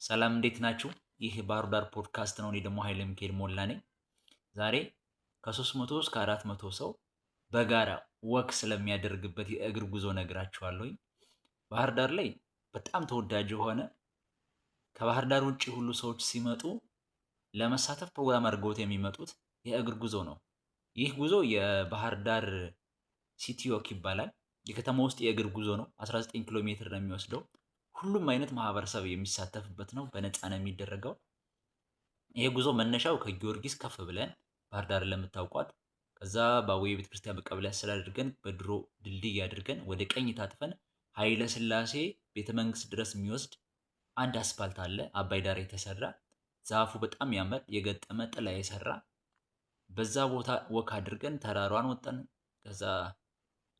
ሰላም እንዴት ናችሁ? ይህ ባህር ዳር ፖድካስት ነው። እኔ ደግሞ ኃይለ ሚካኤል ሞላ ነኝ። ዛሬ ከ300 እስከ 400 ሰው በጋራ ወክ ስለሚያደርግበት የእግር ጉዞ ነግራችኋለሁኝ። ባህር ዳር ላይ በጣም ተወዳጅ የሆነ ከባህር ዳር ውጭ ሁሉ ሰዎች ሲመጡ ለመሳተፍ ፕሮግራም አድርገውት የሚመጡት የእግር ጉዞ ነው። ይህ ጉዞ የባህር ዳር ሲቲ ወክ ይባላል። የከተማ ውስጥ የእግር ጉዞ ነው። 19 ኪሎ ሜትር ነው የሚወስደው። ሁሉም አይነት ማህበረሰብ የሚሳተፍበት ነው። በነፃ ነው የሚደረገው። ይሄ ጉዞ መነሻው ከጊዮርጊስ ከፍ ብለን ባህር ዳር ለምታውቋት ከዛ በአቡዬ ቤተክርስቲያን በቀበሌ አስተዳደር አድርገን በድሮ ድልድይ አድርገን ወደ ቀኝ ታጥፈን ኃይለ ሥላሴ ቤተመንግስት ድረስ የሚወስድ አንድ አስፓልት አለ። አባይ ዳር የተሰራ ዛፉ በጣም ያምር የገጠመ ጥላ የሰራ በዛ ቦታ ወክ አድርገን ተራራዋን ወጣን። ከዛ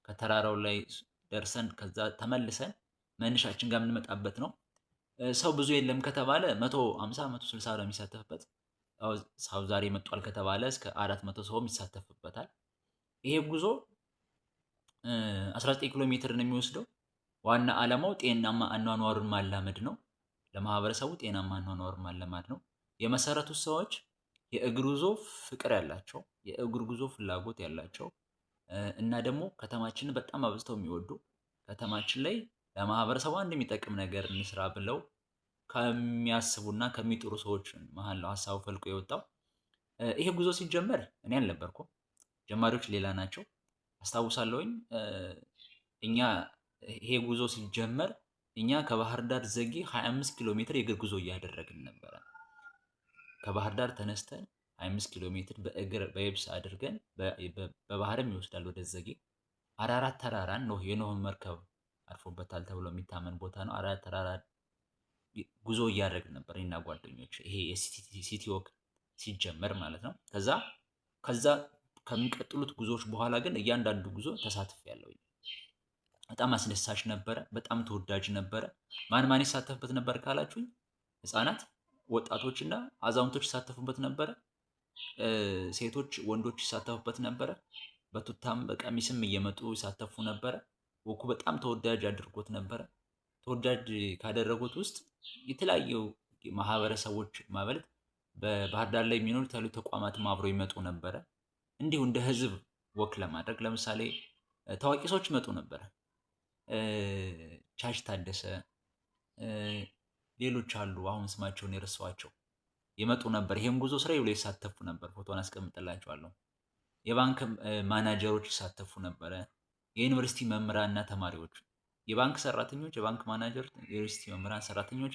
ከተራራው ላይ ደርሰን ከዛ ተመልሰን መነሻችን ጋር የምንመጣበት ነው። ሰው ብዙ የለም ከተባለ 150 160 ነው የሚሳተፍበት። ሰው ዛሬ መጥቷል ከተባለ እስከ 400 ሰውም ይሳተፍበታል። ይሄ ጉዞ 19 ኪሎ ሜትር ነው የሚወስደው። ዋና ዓላማው ጤናማ አኗኗርን ማላመድ ነው። ለማህበረሰቡ ጤናማ አኗኗርን ማላመድ ነው። የመሰረቱት ሰዎች የእግር ጉዞ ፍቅር ያላቸው፣ የእግር ጉዞ ፍላጎት ያላቸው እና ደግሞ ከተማችንን በጣም አብዝተው የሚወዱ ከተማችን ላይ ለማህበረሰቡ አንድ የሚጠቅም ነገር እንስራ ብለው ከሚያስቡና ከሚጥሩ ሰዎች መሀል ነው ሀሳቡ ፈልቆ የወጣው። ይሄ ጉዞ ሲጀመር እኔ አልነበርኩም። ጀማሪዎች ሌላ ናቸው። አስታውሳለሁኝ እኛ ይሄ ጉዞ ሲጀመር እኛ ከባህር ዳር ዘጌ 25 ኪሎ ሜትር የእግር ጉዞ እያደረግን ነበረ። ከባህር ዳር ተነስተን 25 ኪሎ ሜትር በእግር በየብስ አድርገን በባህርም ይወስዳል ወደ ዘጌ። አራራት ተራራን ነው የኖህ መርከብ አርፎበታል ተብሎ የሚታመን ቦታ ነው። አራራት ተራራ ጉዞ እያደረግን ነበር እኔና ጓደኞች። ይሄ የሲቲ ወክ ሲጀመር ማለት ነው። ከዛ ከሚቀጥሉት ጉዞዎች በኋላ ግን እያንዳንዱ ጉዞ ተሳትፌያለሁ። በጣም አስደሳች ነበረ። በጣም ተወዳጅ ነበረ። ማን ማን ይሳተፍበት ነበር ካላችሁኝ፣ ህፃናት፣ ወጣቶች እና አዛውንቶች ይሳተፉበት ነበረ። ሴቶች፣ ወንዶች ይሳተፉበት ነበረ። በቱታም በቀሚስም እየመጡ ይሳተፉ ነበረ። ወኩ በጣም ተወዳጅ አድርጎት ነበረ። ተወዳጅ ካደረጉት ውስጥ የተለያዩ ማህበረሰቦች ማለት በባህር ዳር ላይ የሚኖሩ የተለያዩ ተቋማትም አብረው ይመጡ ነበረ። እንዲሁ እንደ ህዝብ ወክ ለማድረግ ለምሳሌ ታዋቂ ሰዎች ይመጡ ነበረ። ቻች ታደሰ፣ ሌሎች አሉ አሁን ስማቸውን የረሳኋቸው ይመጡ ነበር። ይሄን ጉዞ ስራ ብለው ይሳተፉ ነበር። ፎቶን አስቀምጥላችኋለሁ። የባንክ ማናጀሮች ይሳተፉ ነበረ። የዩኒቨርሲቲ መምህራንና ተማሪዎች፣ የባንክ ሰራተኞች፣ የባንክ ማናጀር፣ የዩኒቨርሲቲ መምህራን፣ ሰራተኞች፣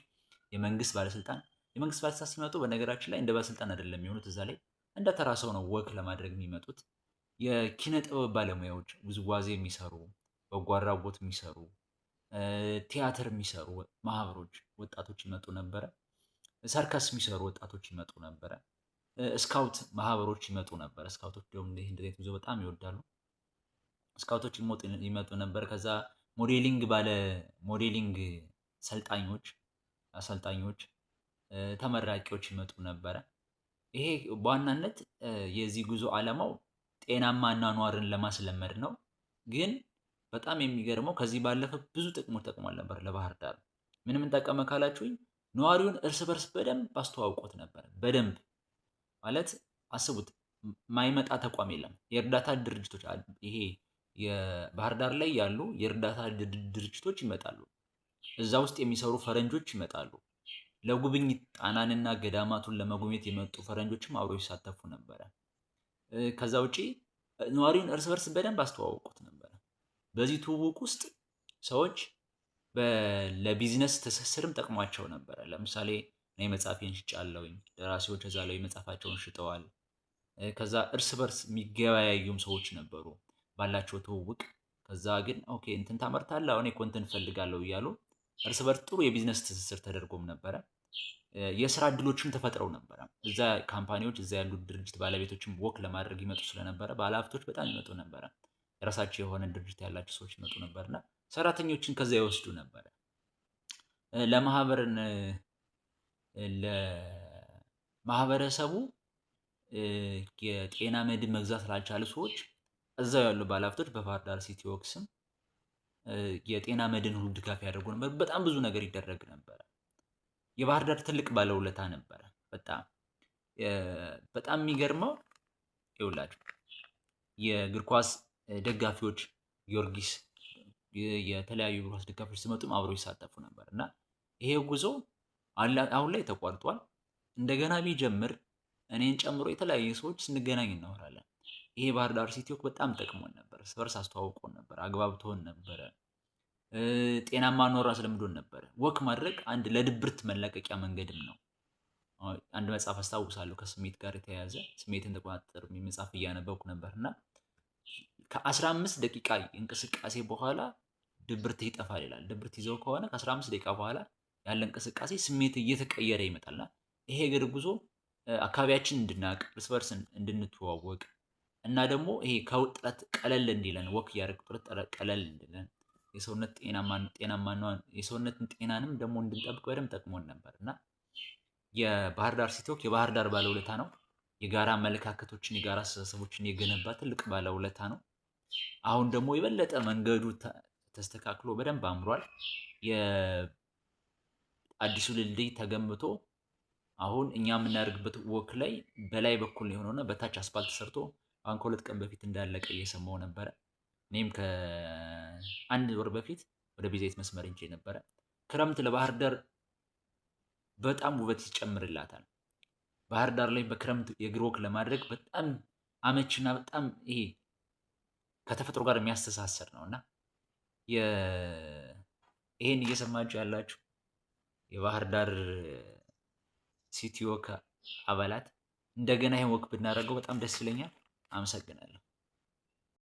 የመንግስት ባለስልጣን ሲመጡ በነገራችን ላይ እንደ ባለስልጣን አይደለም የሚሆኑት። እዛ ላይ እንደ ተራ ሰው ነው ወክ ለማድረግ የሚመጡት። የኪነ ጥበብ ባለሙያዎች፣ ውዝዋዜ የሚሰሩ፣ በጎ አድራጎት የሚሰሩ፣ ቲያትር የሚሰሩ ማህበሮች ወጣቶች ይመጡ ነበረ። ሰርከስ የሚሰሩ ወጣቶች ይመጡ ነበረ። ስካውት ማህበሮች ይመጡ ነበረ። ስካውቶች ደግሞ እንደዚህ ጉዞ በጣም ይወዳሉ። ስካውቶች ይመጡ ነበር። ከዛ ሞዴሊንግ አሰልጣኞች፣ ተመራቂዎች ይመጡ ነበረ። ይሄ በዋናነት የዚህ ጉዞ ዓላማው ጤናማ አኗኗርን ለማስለመድ ነው። ግን በጣም የሚገርመው ከዚህ ባለፈ ብዙ ጥቅሞች ጠቅሟል ነበር ለባህር ዳር። ምን ጠቀመ ካላችሁኝ፣ ነዋሪውን እርስ በርስ በደንብ አስተዋውቆት ነበር። በደንብ ማለት አስቡት፣ ማይመጣ ተቋም የለም። የእርዳታ ድርጅቶች ይሄ የባህር ዳር ላይ ያሉ የእርዳታ ድርጅቶች ይመጣሉ። እዛ ውስጥ የሚሰሩ ፈረንጆች ይመጣሉ። ለጉብኝት ጣናንና ገዳማቱን ለመጎብኘት የመጡ ፈረንጆችም አብረው ይሳተፉ ነበረ። ከዛ ውጪ ነዋሪውን እርስ በርስ በደንብ አስተዋውቁት ነበረ። በዚህ ትውውቅ ውስጥ ሰዎች ለቢዝነስ ትስስርም ጠቅሟቸው ነበረ። ለምሳሌ እኔ መጽሐፌን ሽጫለሁኝ። ደራሲዎች እዛ ላይ መጽሐፋቸውን ሽጠዋል። ከዛ እርስ በርስ የሚገበያዩም ሰዎች ነበሩ ባላቸው ትውውቅ። ከዛ ግን ኦኬ እንትን ታመርታለህ፣ አሁን እኮ እንትን እፈልጋለሁ እያሉ እርስ በርስ ጥሩ የቢዝነስ ትስስር ተደርጎም ነበረ። የስራ እድሎችም ተፈጥረው ነበረ። እዛ ካምፓኒዎች፣ እዛ ያሉ ድርጅት ባለቤቶችም ወክ ለማድረግ ይመጡ ስለነበረ ባለሀብቶች በጣም ይመጡ ነበረ። የራሳቸው የሆነ ድርጅት ያላቸው ሰዎች ይመጡ ነበርና ሰራተኞችን ከዛ ይወስዱ ነበረ። ለማህበረሰቡ የጤና መድን መግዛት ላልቻሉ ሰዎች እዛው ያሉ ባለሀብቶች በባህር ዳር ሲቲ ወክ ስም የጤና መድን ሁሉ ድጋፍ ያደርጉ ነበር። በጣም ብዙ ነገር ይደረግ ነበረ። የባህር ዳር ትልቅ ባለውለታ ነበረ። በጣም የሚገርመው ይኸውላችሁ የእግር ኳስ ደጋፊዎች ጊዮርጊስ የተለያዩ እግር ኳስ ደጋፊዎች ሲመጡም አብረው ይሳተፉ ነበር እና ይሄ ጉዞ አሁን ላይ ተቋርጧል። እንደገና ቢጀምር እኔን ጨምሮ የተለያዩ ሰዎች ስንገናኝ እናወራለን። ይሄ ባህር ዳር ሲቲ ወክ በጣም ጠቅሞን ነበር፣ እርስ በርስ አስተዋውቆን ነበር፣ አግባብቶን ነበረ፣ ጤናማ ኖር አስለምዶን ነበር። ወክ ማድረግ አንድ ለድብርት መለቀቂያ መንገድም ነው። አንድ መጽሐፍ አስታውሳለሁ ከስሜት ጋር የተያያዘ ስሜትን ተቆጣጠር የሚል መጽሐፍ እያነበብኩ ነበር እና ከ15 ደቂቃ እንቅስቃሴ በኋላ ድብርት ይጠፋል ይላል። ድብርት ይዘው ከሆነ ከ15 ደቂቃ በኋላ ያለ እንቅስቃሴ ስሜት እየተቀየረ ይመጣልና ይሄ እግር ጉዞ አካባቢያችን እንድናውቅ እርስ በርስ እንድንተዋወቅ እና ደግሞ ይሄ ከውጥረት ቀለል እንዲለን ወክ እያደረግን ውጥረት ቀለል እንዲለን የሰውነት የሰውነትን ጤናንም ደግሞ እንድንጠብቅ በደንብ ጠቅሞን ነበር እና የባህር ዳር ሲቲ ወክ የባህር ዳር ባለውለታ ነው። የጋራ አመለካከቶችን የጋራ አስተሳሰቦችን የገነባ ትልቅ ባለውለታ ነው። አሁን ደግሞ የበለጠ መንገዱ ተስተካክሎ በደንብ አምሯል። የአዲሱ ድልድይ ተገንብቶ አሁን እኛ የምናደርግበት ወክ ላይ በላይ በኩል የሆነውና በታች አስፓልት ሰርቶ አሁን ከ2 ቀን በፊት እንዳለቀ እየሰማው ነበረ። እኔም ከ1 ወር በፊት ወደ ቤዛይት መስመር እንጂ ነበረ። ክረምት ለባህር ዳር በጣም ውበት ይጨምርላታል። ባህር ዳር ላይ በክረምት የእግር ወክ ለማድረግ በጣም አመችና በጣም ይሄ ከተፈጥሮ ጋር የሚያስተሳሰር ነውና ይሄን እየሰማችሁ ያላችሁ የባህር ዳር ሲቲ ወክ አባላት እንደገና ይሄን ወክ ብናደርገው በጣም ደስ ይለኛል። አመሰግናለሁ።